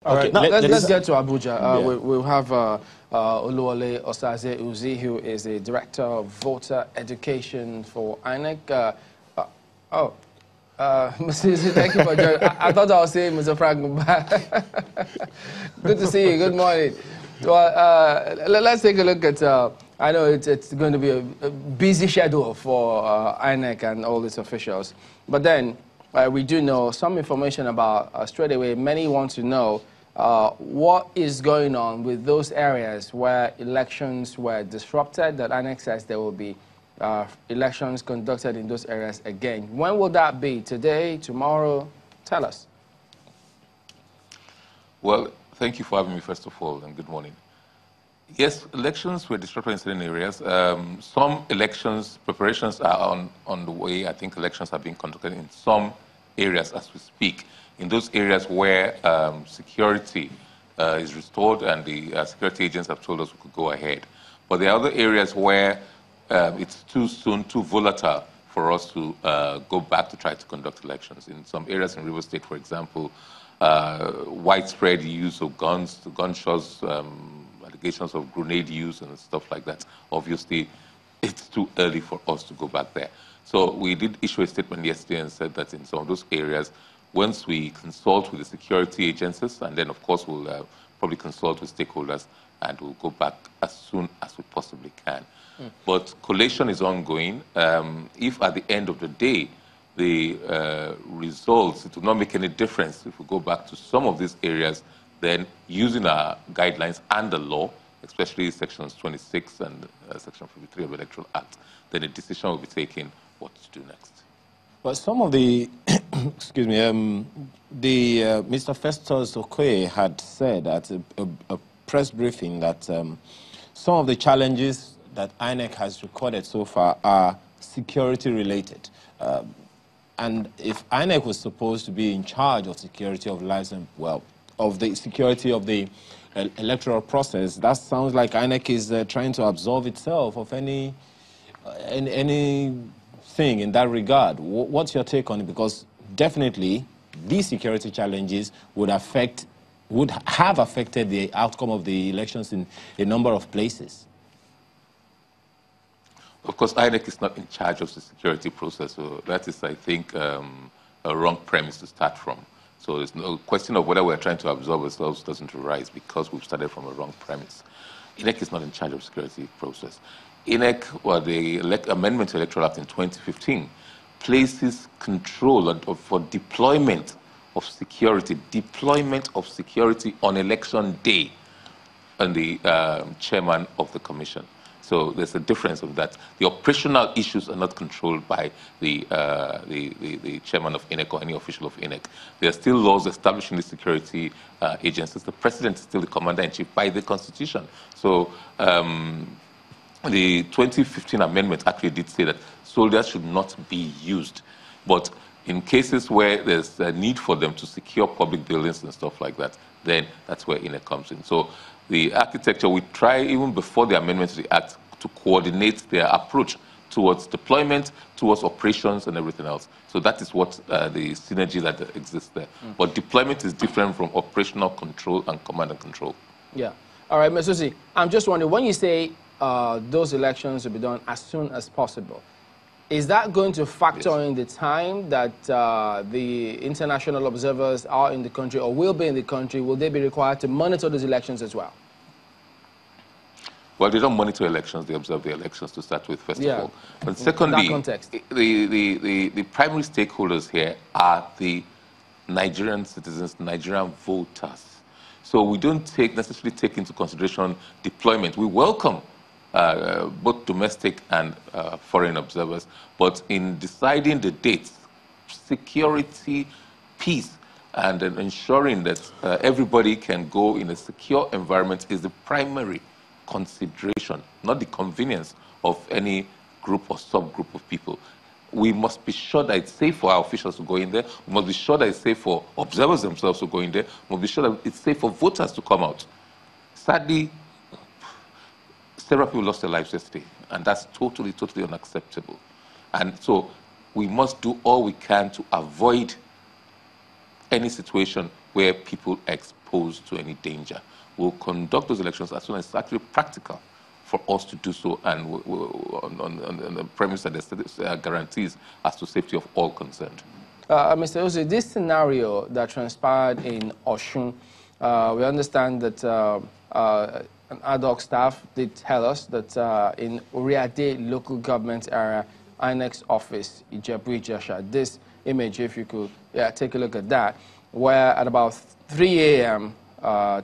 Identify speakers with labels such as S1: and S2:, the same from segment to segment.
S1: All right,
S2: Okay,
S1: let's get to Abuja.
S2: Yeah.
S1: We'll have Oluwole Osaze Uzi, who is the Director of Voter Education for INEC. Mr. Uzi, thank you for joining. I thought I was saying Mr. Frank. Good to see you. Good morning. Well, let's take a look at, I know it's going to be a busy schedule for INEC and all its officials. But then we do know some information about, straight away, many want to know what is going on with those areas where elections were disrupted, that INEC says there will be elections conducted in those areas again. When will that be? Today, tomorrow? Tell us.
S3: Well, thank you for having me, first of all, and good morning. Yes, elections were disrupted in certain areas. Some elections, preparations are on the way. I think elections are being conducted in some areas as we speak. In those areas where security is restored and the security agents have told us we could go ahead. But there are other areas where it's too soon, too volatile for us to go back to try to conduct elections. In some areas in River State, for example, widespread use of guns, gunshots, allegations of grenade use and stuff like that. Obviously, it's too early for us to go back there. So we did issue a statement yesterday and said that in some of those areas, once we consult with the security agencies, and then, of course, we'll probably consult with stakeholders, and we'll go back as soon as we possibly can. But collation is ongoing. If at the end of the day, the results, it will not make any difference if we go back to some of these areas, then using our guidelines and the law, especially sections 26 and section 53 of the Electoral Act, then a decision will be taken what to do next.
S2: But some of the, excuse me, Mr. Festus Okoye had said at a press briefing that some of the challenges that INEC has recorded so far are security related. And if INEC was supposed to be in charge of security of lives and, well, of the security of the electoral process, that sounds like INEC is trying to absolve itself of anything in that regard. What's your take on it? Because definitely these security challenges would have affected the outcome of the elections in a number of places.
S3: Of course, INEC is not in charge of the security process, so that is, I think, a wrong premise to start from. So there's no question of whether we're trying to absolve ourselves doesn't arise because we've started from a wrong premise. INEC is not in charge of the security process. INEC, or the amendment to the Electoral Act in 2015, places control for deployment of security on election day on the chairman of the commission. So there's a difference of that. The operational issues are not controlled by the chairman of INEC or any official of INEC. There are still laws establishing the security agencies. The president is still the commander-in-chief by the Constitution. So the 2015 amendment actually did say that soldiers should not be used. But in cases where there's a need for them to secure public buildings and stuff like that, then that's where INEC comes in. So the architecture, we try, even before the amendment to the Act, to coordinate their approach towards deployment, towards operations and everything else. So that is what the synergy that exists there. But deployment is different from operational control and command and control.
S1: Yeah. All right, Ms. Susi, I'm just wondering, when you say those elections will be done as soon as possible, is that going to factor in the time that the international observers are in the country or will be in the country? Will they be required to monitor those elections as well?
S3: Well, they don't monitor elections, they observe the elections to start with, first of all. And secondly, the primary stakeholders here are the Nigerian citizens, Nigerian voters. So we don't necessarily take into consideration deployment. We welcome both domestic and foreign observers, but in deciding the dates, security, peace, and ensuring that everybody can go in a secure environment is the primary consideration, not the convenience of any group or subgroup of people. We must be sure that it's safe for our officials to go in there. We must be sure that it's safe for observers themselves to go in there. We must be sure that it's safe for voters to come out. Sadly, several people lost their lives yesterday, and that's totally, totally unacceptable. And so we must do all we can to avoid any situation where people experience pose to any danger. We'll conduct those elections as soon as it's actually practical for us to do so, and on the premise that there's guarantees as to safety of all concerned.
S1: Mr. Ose, this scenario that transpired in Oshun, we understand that an ad hoc staff did tell us that in Uriade local government area, INEC office, Ijebu-Ijesha, this image, if you could take a look at that, where at about 3 a.m.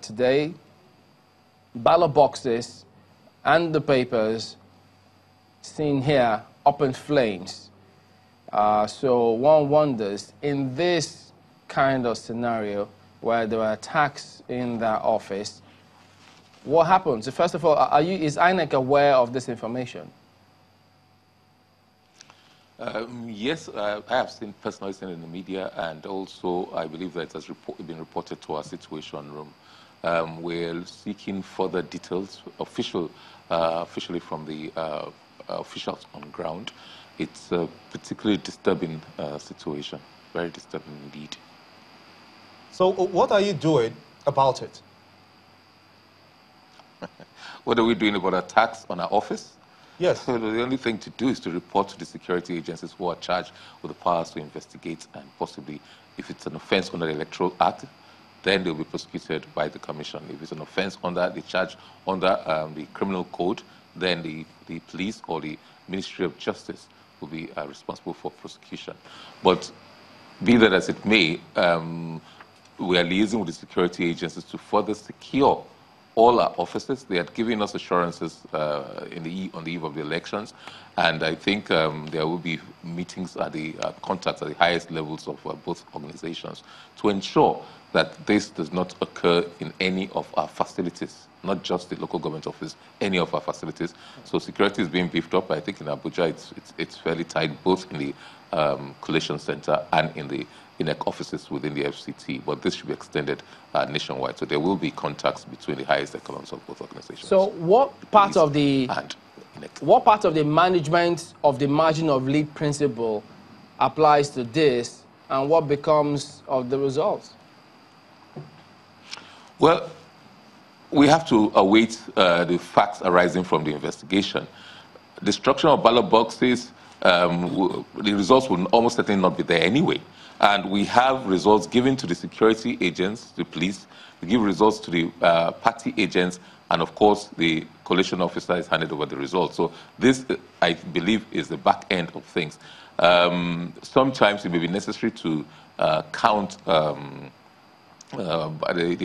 S1: Today, ballot boxes and the papers seen here up in flames. So one wonders, in this kind of scenario where there were attacks in that office, what happens? First of all, is INEC aware of this information?
S3: Yes, I have personally seen it in the media, and also I believe that it has been reported to our Situation Room. We're seeking further details officially from the officials on ground. It's a particularly disturbing situation, very disturbing indeed.
S4: So what are you doing about it?
S3: What are we doing about attacks on our office?
S4: Yes.
S3: So the only thing to do is to report to the security agencies who are charged with the powers to investigate, and possibly, if it's an offense under the Electoral Act, then they'll be prosecuted by the Commission. If it's an offense under the charge under the Criminal Code, then the police or the Ministry of Justice will be responsible for prosecution. But be that as it may, we are liaising with the security agencies to further secure all our offices. They had given us assurances on the eve of the elections, and I think there will be meetings at the contacts at the highest levels of both organizations to ensure that this does not occur in any of our facilities, not just the local government office, any of our facilities. So security is being beefed up. I think in Abuja it's fairly tight, both in the collation center and in the INEC offices within the FCT, but this should be extended nationwide. So there will be contacts between the highest echelons of both organizations.
S1: So what part of the management of the margin of lead principle applies to this, and what becomes of the results?
S3: Well, we have to await the facts arising from the investigation. Destruction of ballot boxes, the results will almost certainly not be there anyway. And we have results given to the security agents, the police, we give results to the party agents, and of course the collation officer is handed over the results. So this, I believe, is the back end of things. Sometimes it may be necessary to count the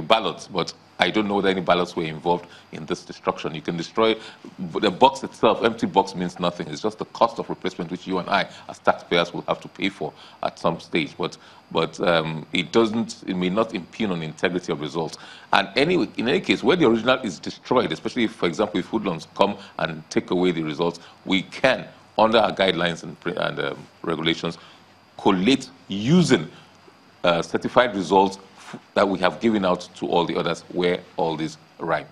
S3: ballots, but I don't know whether any ballots were involved in this destruction. You can destroy the box itself. Empty box means nothing. It's just the cost of replacement, which you and I, as taxpayers, will have to pay for at some stage. But it may not impugn on the integrity of results. And anyway, in any case, where the original is destroyed, especially if, for example, if hoodlums come and take away the results, we can, under our guidelines and regulations, collate using certified results that we have given out to all the others where all these rhyme.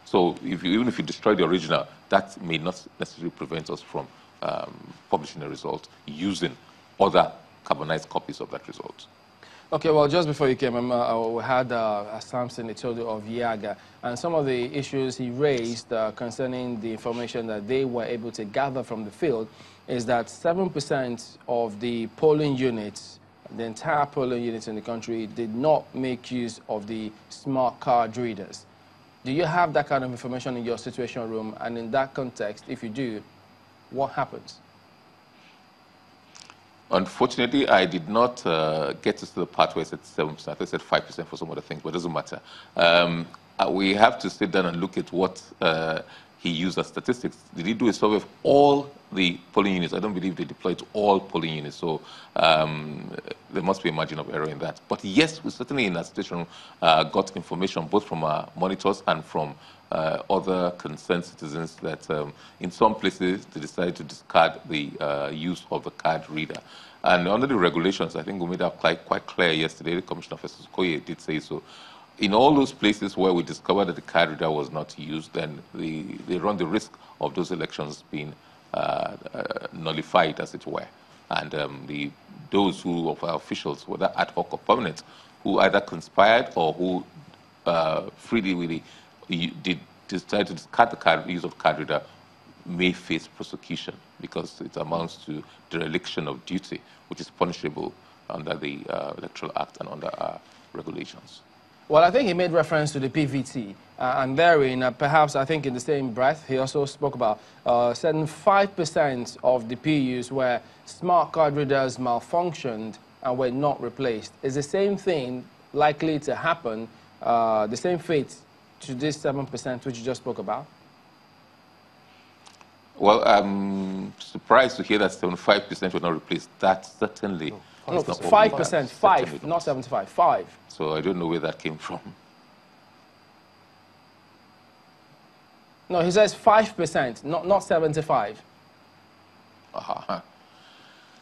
S3: So even if you destroy the original, that may not necessarily prevent us from publishing a result using other carbonized copies of that result.
S1: Okay, well, just before you came, we had Samson Itodo of Yaga, and some of the issues he raised concerning the information that they were able to gather from the field is that 7% of the polling units, the entire polling units in the country, did not make use of the smart card readers. Do you have that kind of information in your Situation Room? And in that context, if you do, what happens?
S3: Unfortunately, I did not get to the part where it said 7%. I said 5% for some other things, but it doesn't matter. We have to sit down and look at what he used as statistics. Did he do a survey of all the polling units? I don't believe they deployed to all polling units, so there must be a margin of error in that. But yes, we certainly in that situation got information both from our monitors and from other concerned citizens that in some places they decided to discard the use of the card reader. And under the regulations, I think we made that quite clear yesterday. The Commissioner Festus Okoye did say so. In all those places where we discovered that the card reader was not used, then they run the risk of those elections being nullified, as it were. And those of our officials, whether ad hoc or permanent, who either conspired or who freely willy decide to discard the use of card reader may face prosecution because it amounts to dereliction of duty, which is punishable under the Electoral Act and under our regulations.
S1: Well, I think he made reference to the PVT, and therein, perhaps I think in the same breath, he also spoke about certain 5% of the PUs where smart card readers malfunctioned and were not replaced. Is the same thing likely to happen, the same fate to this 7% which you just spoke about?
S3: Well, I'm surprised to hear that 75% were not replaced. That certainly...
S1: No, 5%, 5, not 75, 5.
S3: So I don't know where that came from.
S1: No, he says 5%, not 75.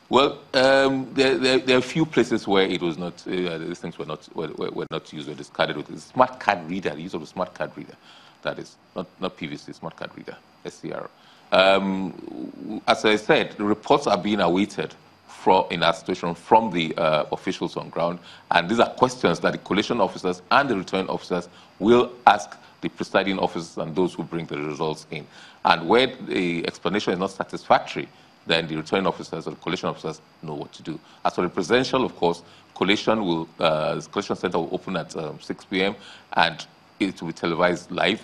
S3: Well, there are a few places where it was not, these things were not used or discarded with the smart card reader, the use of the smart card reader. That is, not PVC, smart card reader, SCR. As I said, the reports are being awaited in our situation from the officials on ground, and these are questions that the collation officers and the return officers will ask the presiding officers and those who bring the results in. And where the explanation is not satisfactory, then the returning officers or the collation officers know what to do. As for the presidential, of course, the collation center will open at 6 p.m. and it will be televised live.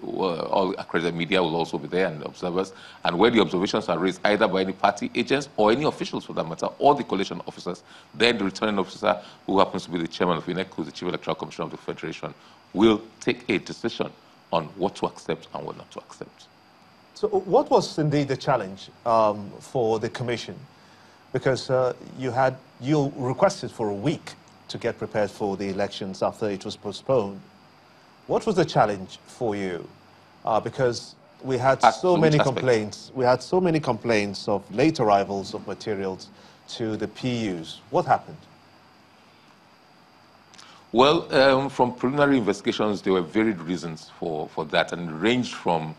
S3: All accredited media will also be there and observers. And where the observations are raised either by any party agents or any officials for that matter, or the collation officers, then the returning officer, who happens to be the chairman of INEC, who is the chief electoral commissioner of the Federation, will take a decision on what to accept and what not to accept.
S4: So what was indeed the challenge for the commission? Because you requested for a week to get prepared for the elections after it was postponed. What was the challenge for you? Because we had so many complaints. We had so many complaints of late arrivals of materials to the PUs. What happened?
S3: Well, from preliminary investigations, there were varied reasons for that, and it ranged from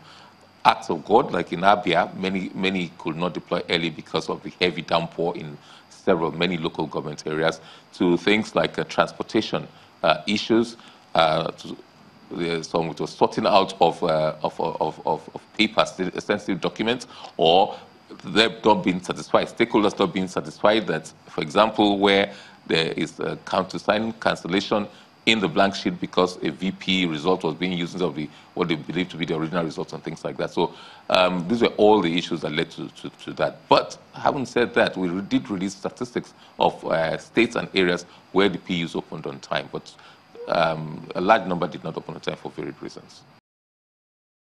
S3: acts of God, like in Abia, many could not deploy early because of the heavy downpour in many local government areas, to things like transportation issues, some which was sorting out of papers, sensitive documents, or they've not been satisfied, stakeholders not being satisfied that, for example, where there is a countersign cancellation in the blank sheet because a VP result was being used of what they believe to be the original results and things like that. So these were all the issues that led to that. But having said that, we did release statistics of states and areas where the PUs opened on time, but a large number did not open on time for varied reasons.